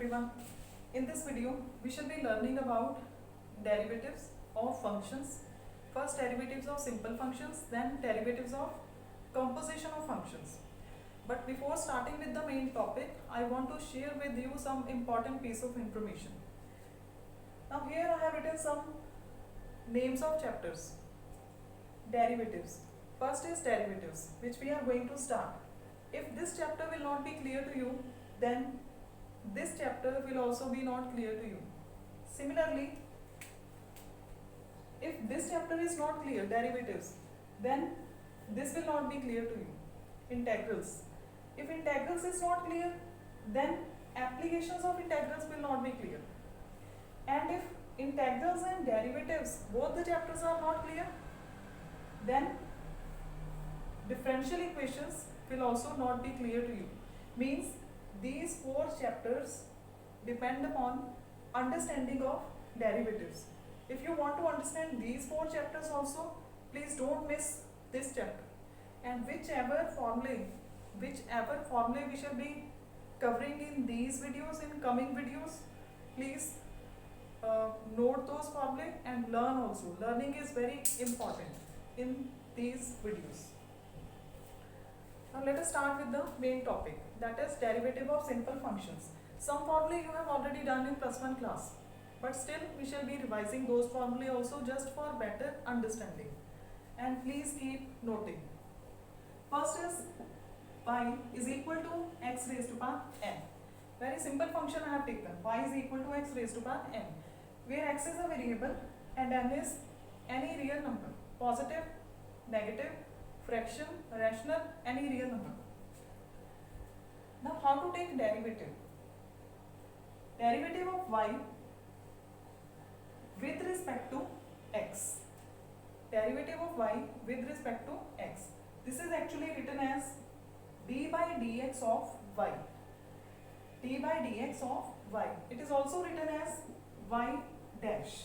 everyone. In this video, we shall be learning about derivatives of functions. First derivatives of simple functions, then derivatives of composition of functions. But before starting with the main topic, I want to share with you some important piece of information. Now here I have written some names of chapters. Derivatives. First is derivatives, which we are going to start. If this chapter will not be clear to you, then this chapter will also be not clear to you. Similarly, if this chapter is not clear, derivatives, then this will not be clear to you. Integrals. If integrals is not clear, then applications of integrals will not be clear. And if integrals and derivatives, both the chapters are not clear, then differential equations will also not be clear to you. Means these four chapters depend upon understanding of derivatives. If you want to understand these four chapters also, please don't miss this chapter. And whichever formulae we shall be covering in these videos, in coming videos, please note those formulae and learn also. Learning is very important in these videos. Now let us start with the main topic, that is derivative of simple functions. Some formulae you have already done in +1 class, but still we shall be revising those formulae also just for better understanding. And please keep noting. First is y is equal to x raised to power n. Very simple function I have taken. Y is equal to x raised to power n, where x is a variable and n is any real number, positive, negative, fraction, rational, any real number. Now how to take derivative? Derivative of y with respect to x. Derivative of y with respect to x. This is actually written as d by dx of y. d by dx of y. It is also written as y dash.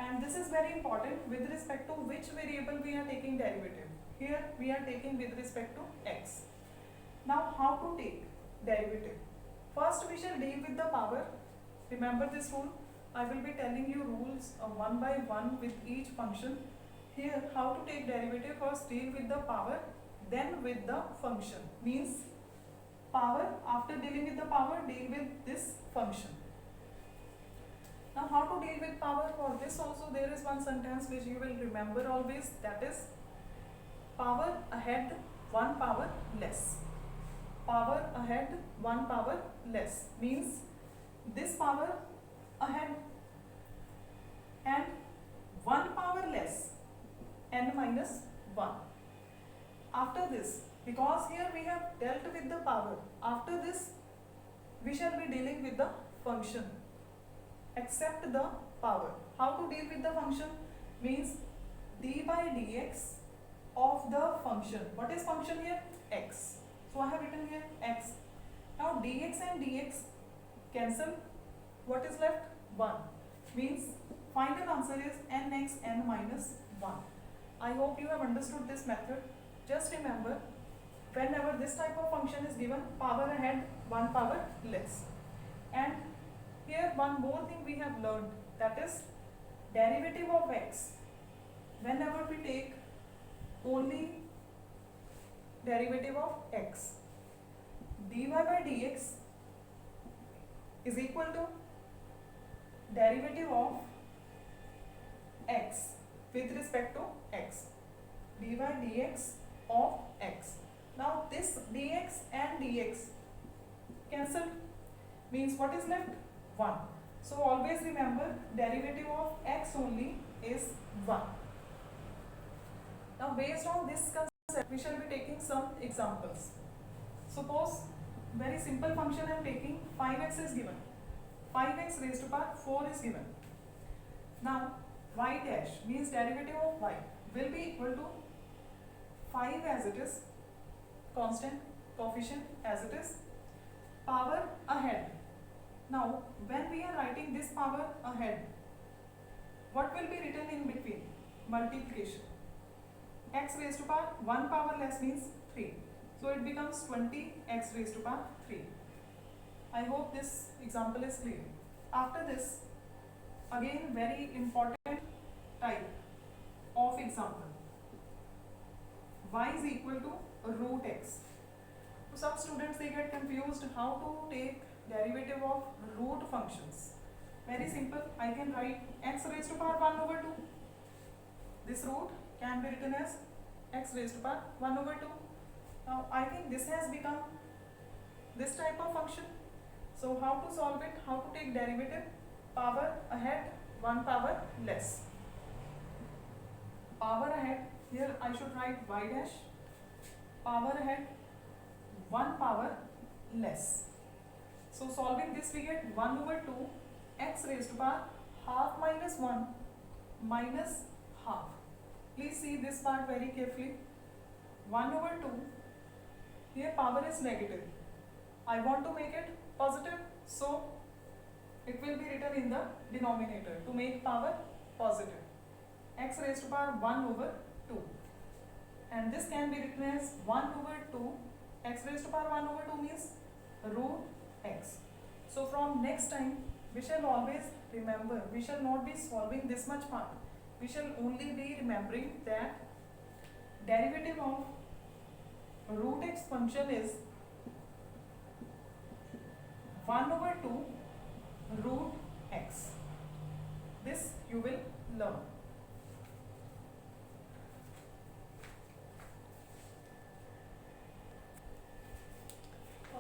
And this is very important with respect to which variable we are taking derivative. Here we are taking with respect to x. Now how to take derivative? First we shall deal with the power. Remember this rule. I will be telling you rules one by one with each function. Here how to take derivative: first deal with the power, then with the function. Means power, after dealing with the power, deal with this function. Now how to deal with power? For this also there is one sentence which you will remember always, that is power ahead, one power less. Power ahead, one power less means this power ahead and one power less, n minus 1. After this, because here we have dealt with the power, after this we shall be dealing with the function except the power. How to deal with the function? Means d by dx of the function. What is function here? X. So I have written here x. Now dx and dx cancel. What is left? 1. Means final answer is nx n minus 1. I hope you have understood this method. Just remember, whenever this type of function is given, power ahead, one power less. And here one more thing we have learned, that is derivative of x. Whenever we take only derivative of x, dy by dx is equal to derivative of x with respect to x. dy dx of x. Now this dx and dx cancelled, means what is left? 1. So always remember, derivative of x only is 1. Now based on this concept, we shall be taking some examples. Suppose very simple function I am taking, 5x is given, 5x raised to power 4 is given. Now y dash means derivative of y will be equal to 5 as it is, constant coefficient as it is, power ahead. Now when we are writing this power ahead, what will be written in between? Multiplication. X raised to power 1 power less means 3. So it becomes 20 x raised to power 3. I hope this example is clear. After this, again very important type of example, y is equal to root x. So some students, they get confused how to take derivative of root functions. Very simple, I can write x raised to power 1 over 2. This root can be written as x raised to power 1 over 2. Now I think this has become this type of function. So how to solve it, how to take derivative? Power ahead, 1 power less. Power ahead, here I should write y dash, power ahead, 1 power less. So solving this, we get 1 over 2 x raised to power half minus 1 minus half. Please see this part very carefully. 1 over 2, here power is negative. I want to make it positive, so it will be written in the denominator to make power positive. X raised to power 1 over 2. And this can be written as 1 over 2. X raised to power 1 over 2 means root x. So from next time, we shall always remember, we shall not be solving this much part. We shall only be remembering that derivative of root x function is 1 over 2 root x. This you will learn.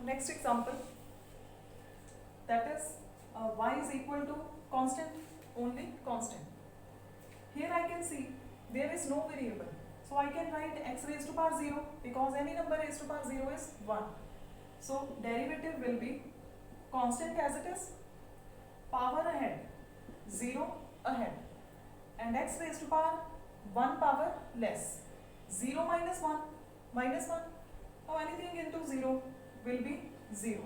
Next example, that is y is equal to constant, only constant. Here I can see there is no variable. So I can write x raised to power 0 because any number raised to power 0 is 1. So derivative will be constant as it is, power ahead, 0 ahead, and x raised to power 1 power less. 0 minus 1 minus 1. Now anything into 0 will be 0.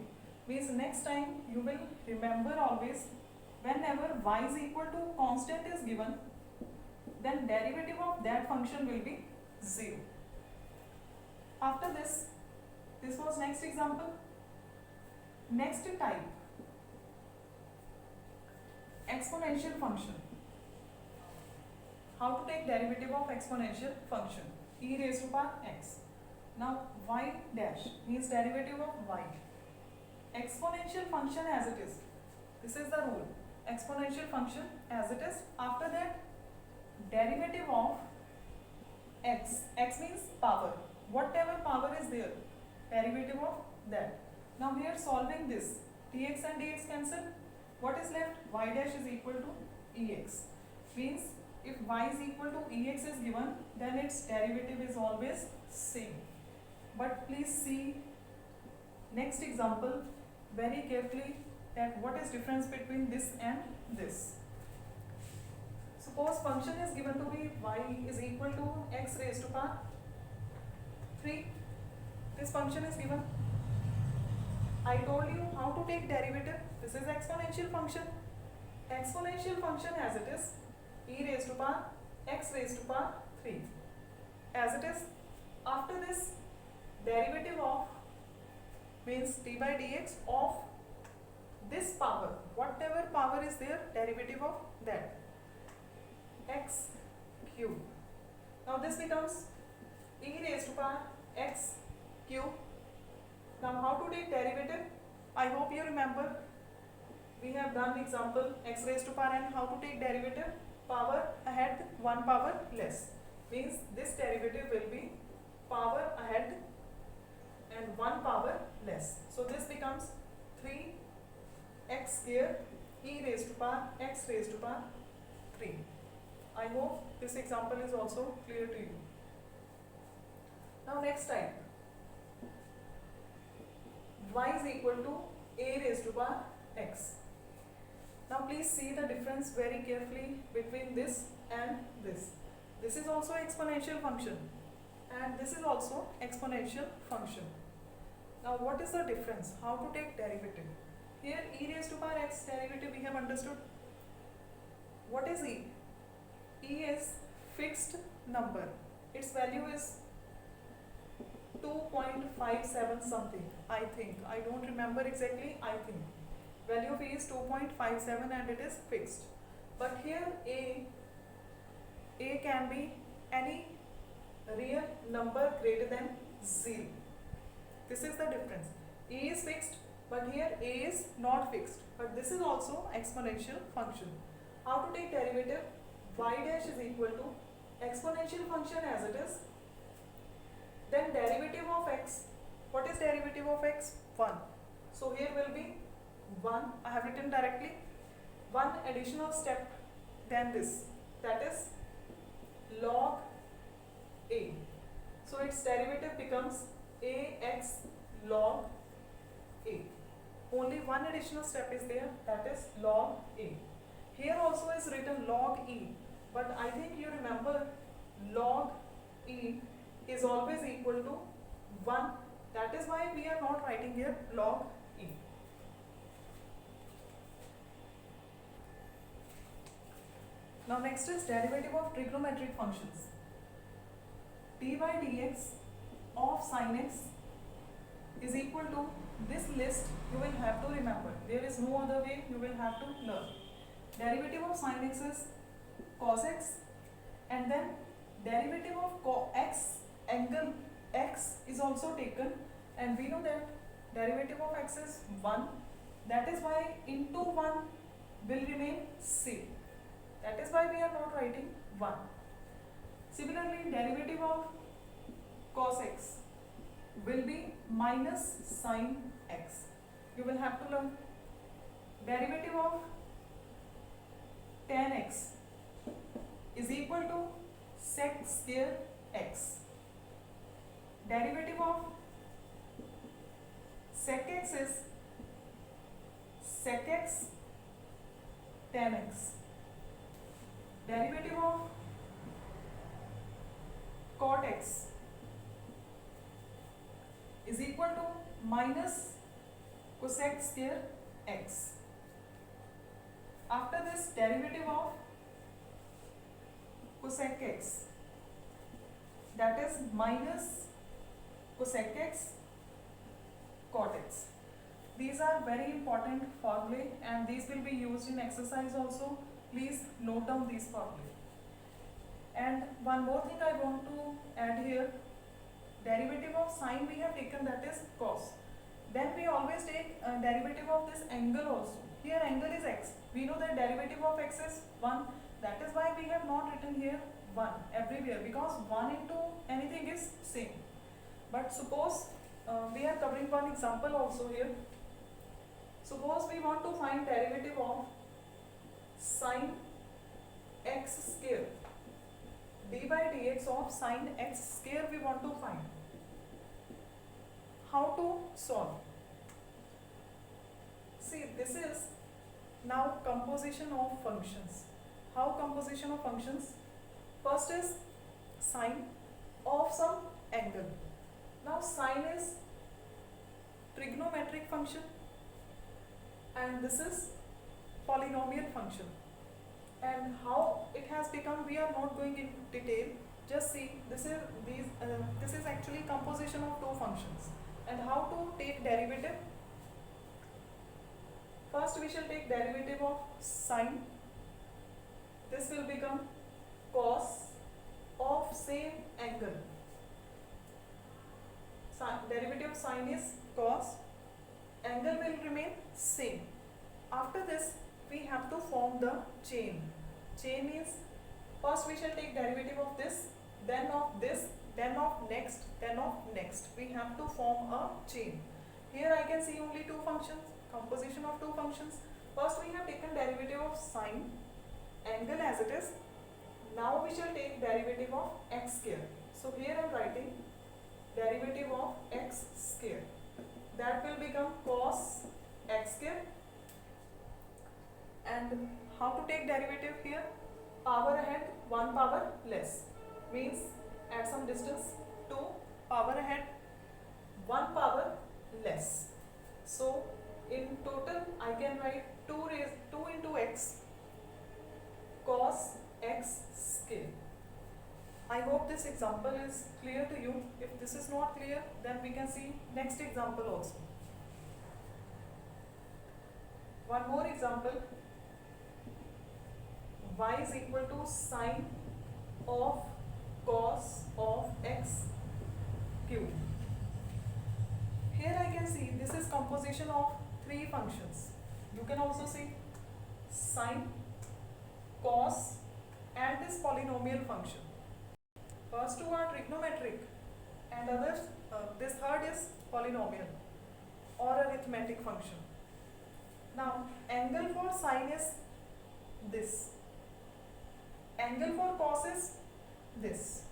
Means next time you will remember always, whenever y is equal to constant is given, then derivative of that function will be 0. After this was next example. Next type, exponential function. How to take derivative of exponential function? E raised to power x. Now y dash means derivative of y. Exponential function as it is. This is the rule. Exponential function as it is. After that, derivative of x. X means power. Whatever power is there, derivative of that. Now here solving this, dx and dx cancel. What is left? Y dash is equal to ex. Means if y is equal to ex is given, then its derivative is always same. But please see next example very carefully, that what is difference between this and this. Suppose function is given to be y is equal to x raised to power 3. This function is given. I told you how to take derivative. This is exponential function. Exponential function as it is, e raised to power x raised to power 3. As it is. After this, derivative of means d by dx of this power, whatever power is there, derivative of that, x cube. Now this becomes e raised to power x cube. Now how to take derivative? I hope you remember, we have done example x raised to power and how to take derivative. Power ahead, 1 power less. Means this derivative will be power ahead and 1 power less. So this becomes 3x square e raised to power x raised to power 3. I hope this example is also clear to you. Now next type, y is equal to a raised to power x. Now please see the difference very carefully between this and this. This is also exponential function and this is also exponential function. Now what is the difference? How to take derivative? Here e raised to power x derivative we have understood. What is e? E is fixed number. Its value is 2.57 something, I think. I don't remember exactly, I think. Value of A is 2.57 and it is fixed. But here A can be any real number greater than 0. This is the difference. A is fixed, but here A is not fixed. But this is also exponential function. How to take derivative? Y dash is equal to exponential function as it is. Then derivative of x. What is derivative of x? 1. So here will be 1. I have written directly. One additional step than this. That is log A. So its derivative becomes ax log A. Only one additional step is there, that is log A. Here also is written log E, but I think you remember log E is always equal to 1. That is why we are not writing here log E. Now next is derivative of trigonometric functions. D by dx of sin x is equal to this list. You will have to remember. There is no other way, you will have to learn. Derivative of sin x is cos x, and then derivative of x angle x is also taken, and we know that derivative of x is 1. That is why into 1 will remain same. That is why we are not writing 1. Similarly, derivative of cos x will be minus sin x. You will have to learn. Derivative of tan x is equal to sec square x. Derivative of sec x is sec x tan x. Derivative of cot x is equal to minus cosec square x. After this, derivative of cosec x, that is minus cosec x cot x. These are very important formulae and these will be used in exercise also. Please note down these formulae. And one more thing I want to add here, derivative of sine we have taken, that is cos. Then we always take derivative of this angle also. Here angle is x. We know that derivative of x is 1. That is why we have not written here 1 everywhere, because 1 into anything is same. But suppose we are covering one example also here. Suppose we want to find derivative of sin x square. D by dx of sin x square we want to find. How to solve? See, this is now composition of functions. How composition of functions? First is sine of some angle. Now sine is trigonometric function and this is polynomial function. And how it has become, we are not going into detail. Just see, this is actually composition of two functions. And how to take derivative? First we shall take derivative of sine. This will become cos of same angle. Derivative of sine is cos. Angle will remain same. After this, we have to form the chain. Chain means first we shall take derivative of this, then of this, then of next, then of next. We have to form a chain. Here I can see only two functions, composition of two functions. First we have taken derivative of sine, angle as it is. Now we shall take derivative of x square. So here I am writing derivative of x square. That will become cos x square. And how to take derivative here? Power ahead, 1 power less. Means at some distance, 2 power ahead, 1 power less. So in total I can write 2 into x cos x square. I hope this example is clear to you. If this is not clear, then we can see next example also. One more example. Y is equal to sine of cos of x cube. Here I can see this is composition of three functions. You can also see sine, cos and this polynomial function. First two are trigonometric and others, this third is polynomial or arithmetic function. Now angle for sine is this, angle for cos is this,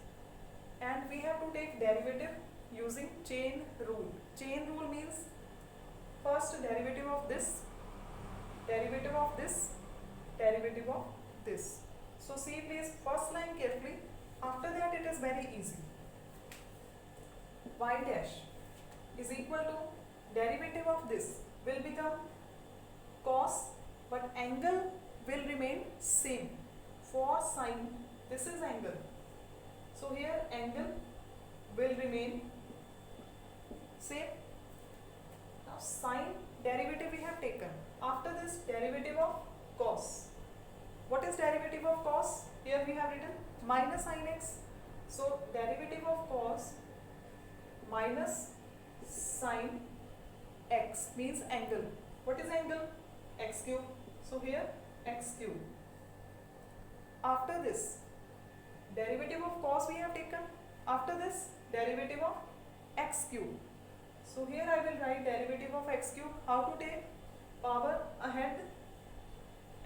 and we have to take derivative using chain rule. Chain rule means first derivative of this, derivative of this, derivative of this. So see please first line carefully. After that it is very easy. Y dash is equal to derivative of this will become cos, but angle will remain same. For sine, this is angle. So here angle will remain same. Now sine derivative we have taken. After this derivative of cos. What is derivative of cos? Here we have written minus sin x. So derivative of cos minus sin x means angle. What is angle? X cube. So here x cube. After this derivative of cos we have taken. After this derivative of x cube. So here I will write derivative of x cube. How to take? Power ahead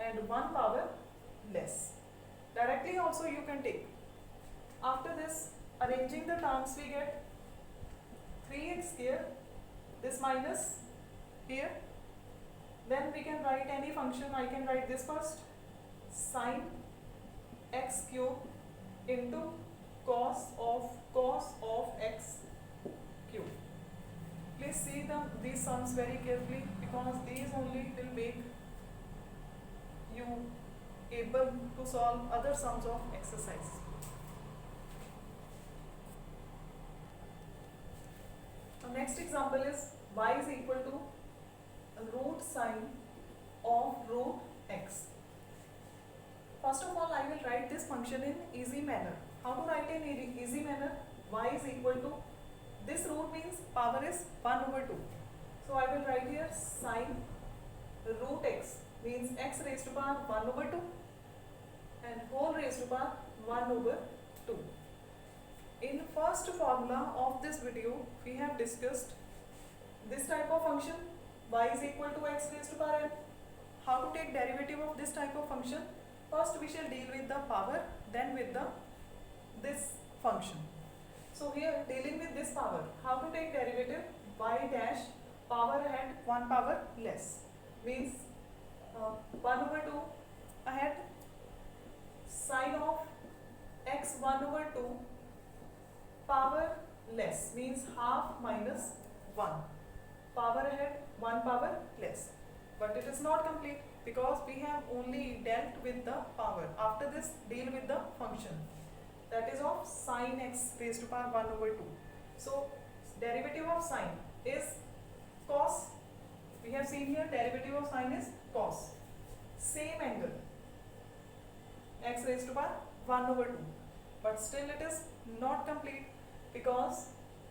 and one power less. Directly also you can take. After this, arranging the terms, we get 3x here, this minus here. Then we can write any function. I can write this first, sine x cube into cos of x cube. Please see these sums very carefully, because these only will make you able to solve other sums of exercise. The next example is y is equal to root sine of root x. First of all, I will write this function in easy manner. How to write in easy manner? Y is equal to, this root means power is 1 over 2. So I will write here sine root x means x raised to power 1 over 2 and whole raised to power 1 over 2. In first formula of this video, we have discussed this type of function, y is equal to x raised to power n. How to take derivative of this type of function? First we shall deal with the power, then with this function. So here dealing with this power, how to take derivative? Y dash power ahead, 1 power less means 1 over 2 ahead, sine of x 1 over 2 power less means half minus 1, power ahead 1 power less. But it is not complete because we have only dealt with the power. After this, deal with the function, that is of sine x raised to power 1 over 2. So derivative of sine is cos. We have seen here derivative of sine is cos. Same angle, x raised to power 1 over 2. But still it is not complete, because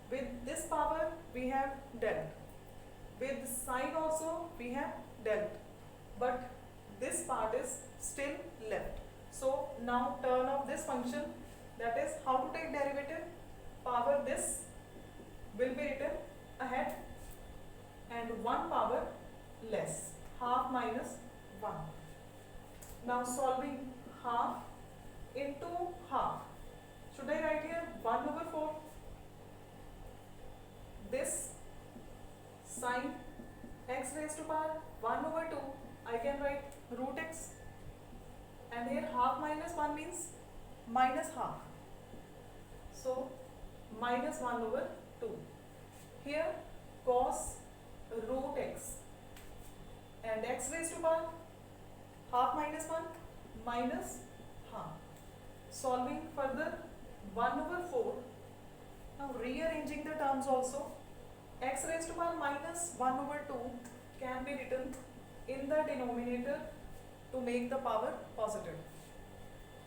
with this power we have dealt. With sine also we have dealt. But this part is still left. So now turn of this function, that is how to take derivative. Power this will be written ahead and 1 power less, half minus 1. Now solving half into half. Should I write here 1 over 4? This sine x raised to power 1 over 2, I can write root x, and here half minus 1 means minus half. So minus 1 over 2. Here cos root x and x raised to power half minus 1 minus half. Solving further 1 over 4. Now rearranging the terms also, x raised to power minus 1 over 2 can be written in the denominator to make the power positive.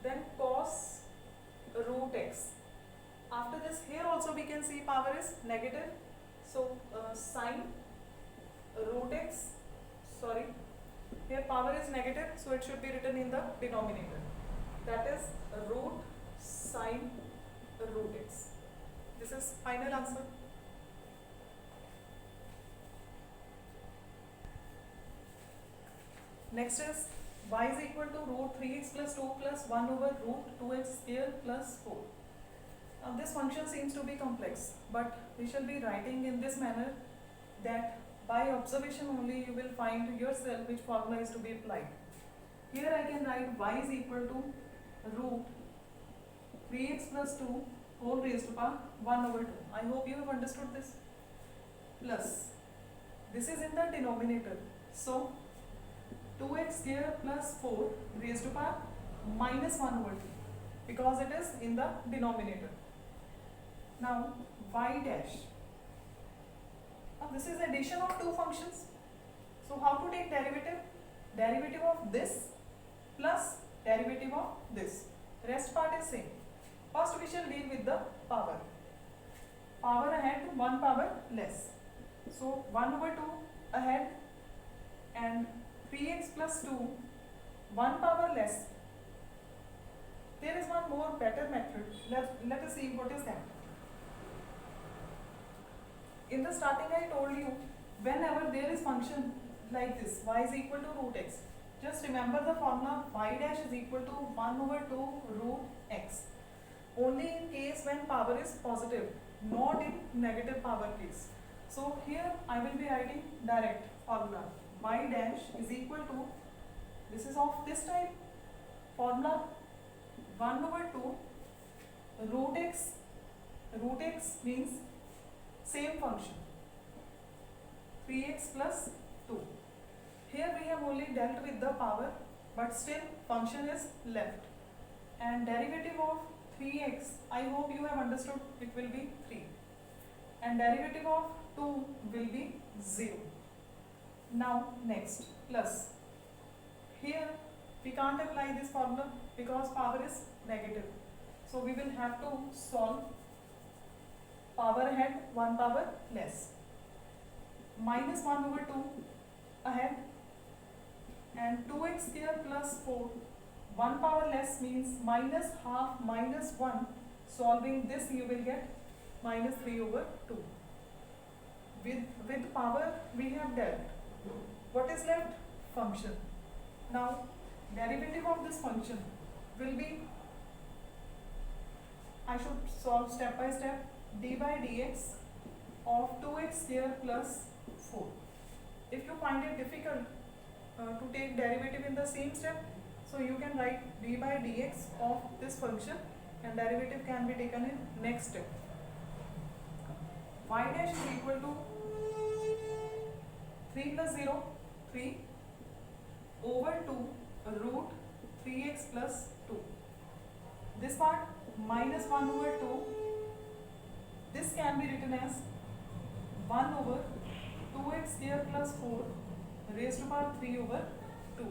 Then cos root x. After this, here also we can see power is negative. So sine root x, sorry, here power is negative, so it should be written in the denominator. That is root sine root x. This is final answer. Next is y is equal to root 3x plus 2 plus 1 over root 2x square plus 4. Now this function seems to be complex, but we shall be writing in this manner that by observation only you will find yourself which formula is to be applied. Here I can write y is equal to root 3x plus 2 whole raised to power 1 over 2. I hope you have understood this. Plus, this is in the denominator. So, 2x square plus 4 raised to power minus 1 over 2 because it is in the denominator. Now, y dash. Now, this is addition of two functions. So, how to take derivative? Derivative of this plus derivative of this. Rest part is same. First we shall deal with the power. Power ahead, 1 power less. So 1 over 2 ahead and 3x plus 2, 1 power less. There is one more better method. Let us see what is that. In the starting I told you, whenever there is function like this, y is equal to root x, just remember the formula y dash is equal to 1 over 2 root x. Only in case when power is positive, not in negative power case. So here I will be writing direct formula y dash is equal to, this is of this type, formula 1 over 2 root x means same function 3x plus 2. Here we have only dealt with the power, but still function is left, and derivative of 3x, I hope you have understood, it will be 3, and derivative of 2 will be 0. Now next, plus, here we can't apply this formula because power is negative, so we will have to solve power ahead, 1 power less, minus 1 over 2 ahead, and 2x square plus 4, 1 power less means minus half minus 1. Solving this you will get minus 3 over 2. With power we have dealt. What is left? Function. Now derivative of this function will be, I should solve step by step, d by dx of 2x square plus 4. If you find it difficult to take derivative in the same step, so you can write d by dx of this function and derivative can be taken in next step. Y dash is equal to 3 plus 0, 3 over 2 root 3x plus 2. This part minus 1 over 2, this can be written as 1 over 2x square plus 4 raised to power 3 over 2.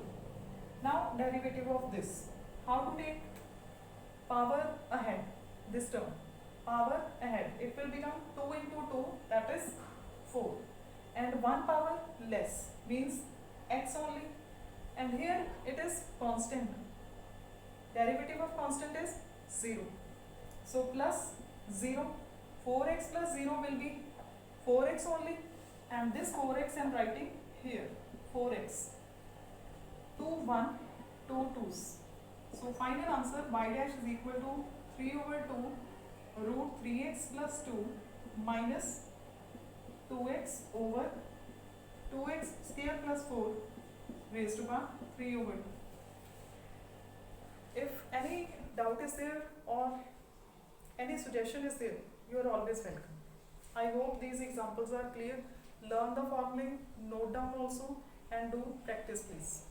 Now derivative of this. How to take power ahead, this term, power ahead, it will become 2 into 2, that is 4, and 1 power less means x only, and here it is constant. Derivative of constant is 0. So plus 0, 4x plus 0 will be 4x only, and this 4x I am writing here, 4x. 2, 1, 2 2's. So final answer y dash is equal to 3 over 2 root 3x plus 2 minus 2x over 2x square plus 4 raised to power 3 over 2. If any doubt is there or any suggestion is there, you are always welcome. I hope these examples are clear. Learn the formula, note down also, and do practice please.